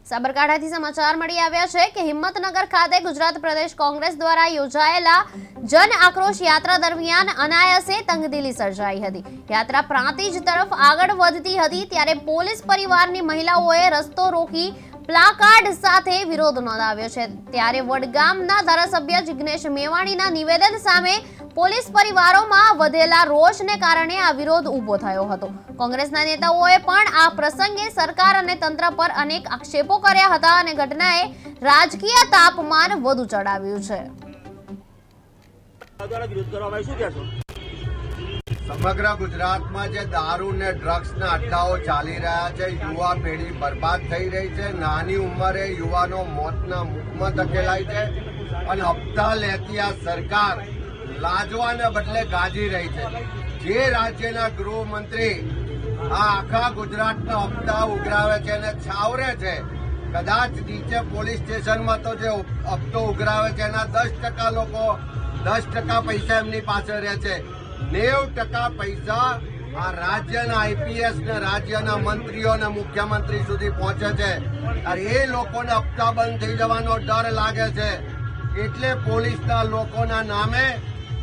સાબરકાંઠાથી સમાચાર મળી આવ્યા છે કે હિંમતનગર ખાતે ગુજરાત પ્રદેશ કોંગ્રેસ દ્વારા યોજાયેલા જન આક્રોશ યાત્રા દરમિયાન અનાયાસે તંગદિલી સર્જાઈ હતી। યાત્રા પ્રાંતિજ તરફ આગળ વધતી હતી ત્યારે પોલીસ પરિવારની મહિલાઓએ રસ્તો રોકી પ્લાકાર્ડ સાથે વિરોધ નોંધાવ્યો છે। ત્યારે વડગામના ધારાસભ્ય જિગ્નેશ મેવાણીના નિવેદન સામે પોલીસ પરિવારોમાં વધેલા રોષને કારણે આ વિરોધ ઊભો થયો હતો। કોંગ્રેસના નેતાઓએ પણ આ પ્રસંગે સરકાર અને તંત્ર પર અનેક આક્ષેપો કર્યા હતા અને ઘટનાએ રાજકીય તાપમાન વધુ ચડાવ્યું છે। સમગ્ર ગુજરાતમાં જે દારૂ ને ડ્રગ્સના અડ્ડાઓ ચાલી રહ્યા છે, યુવા પેઢી બરબાદ થઈ રહી છે, નાની ઉંમરે યુવાનો મોતના મુખમાં ધકેલાય છે અને હપ્તા લેતી આ સરકાર લાજવાને બદલે ગાજી રહી છે। જે રાજ્યના ગૃહમંત્રી આ આખા ગુજરાતના હપ્તા ઉઘરાવે છે અને છાવરે છે, કદાચ નીચે પોલીસ સ્ટેશનમાં તો જે હપ્તો ઉઘરાવે છે એના 10% લોકો 10% પૈસા એમની પાસે રહે છે। 90% પૈસા આ રાજ્યના આઈપીએસ ને રાજ્યના મંત્રીઓ અને મુખ્યમંત્રી સુધી પહોંચે છે। એ લોકોને હપ્તા બંધ થઈ જવાનો ડર લાગે છે, એટલે પોલીસના લોકોના નામે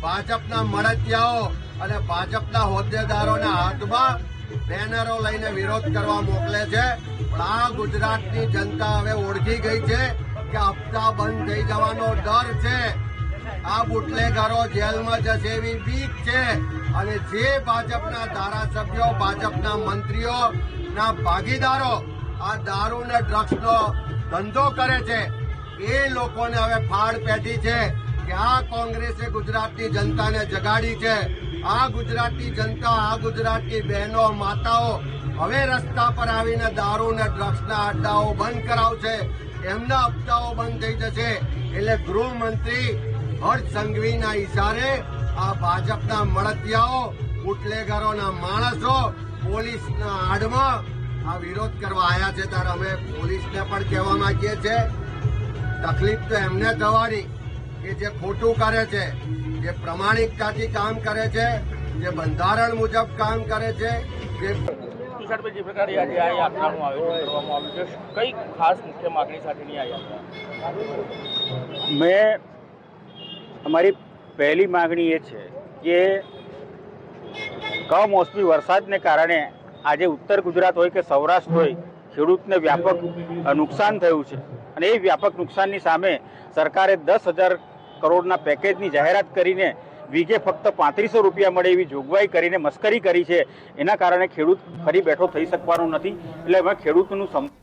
ભાજપના મળતિયાઓ અને ભાજપના હોદ્દેદારોના હાથમાં બેનરો લઈને વિરોધ કરવા મોકલે છે। પણ આ ગુજરાતની જનતા હવે ઓળખી ગઈ છે કે હપ્તા બંધ થઈ જવાનો ડર છે। આ બુટલેગરો જેલમાં જશે એવી બીક છે અને જે ભાજપના ધારાસભ્યો, ભાજપના મંત્રીઓના ભાગીદારો આ દારૂ ને ડ્રગ્સનો ધંધો કરે છે, એ લોકોને હવે ફાળ પેટી છે કે આ કોંગ્રેસે ગુજરાતની જનતાને જગાડી છે। આ ગુજરાતની જનતા, આ ગુજરાતની બહેનો, માતાઓ હવે રસ્તા પર આવીને દારૂ ને ડ્રગ્સના અડ્ડાઓ બંધ કરાવશે, એમના હપ્તાઓ બંધ થઈ જશે। એટલે ગૃહમંત્રી હર્ષ સંઘવીના ઇશારે આ ભાજપના મળતિયાઓ, બુટલેગરોના માણસો પોલીસના આડમાં આ વિરોધ કરવા આવ્યા છે। ત્યારે અમે પોલીસને પણ કહેવા માંગીએ છીએ, તકલીફ તો એમને થવાની કે જે ખોટું કરે છે, જે પ્રમાણિકતાથી કામ કરે છે, જે બંધારણ મુજબ કામ કરે છે, જે મેં અમારી પહેલી માંગણી એ છે કે કમોસમી વરસાદને કારણે આજે ઉત્તર ગુજરાત હોય કે સૌરાષ્ટ્ર હોય, ખેડૂતને વ્યાપક નુકસાન થયું છે અને એ વ્યાપક નુકસાનની સામે સરકારે 10,000 કરોડના પેકેજની જાહેરાત કરીને વીઘે ફક્ત 3500 રૂપિયા મળે એવી જોગવાઈ કરીને મસ્કરી કરી છે। એના કારણે ખેડૂત ફરી બેઠો થઈ શકવાનો નથી। એટલે અમે ખેડૂતનું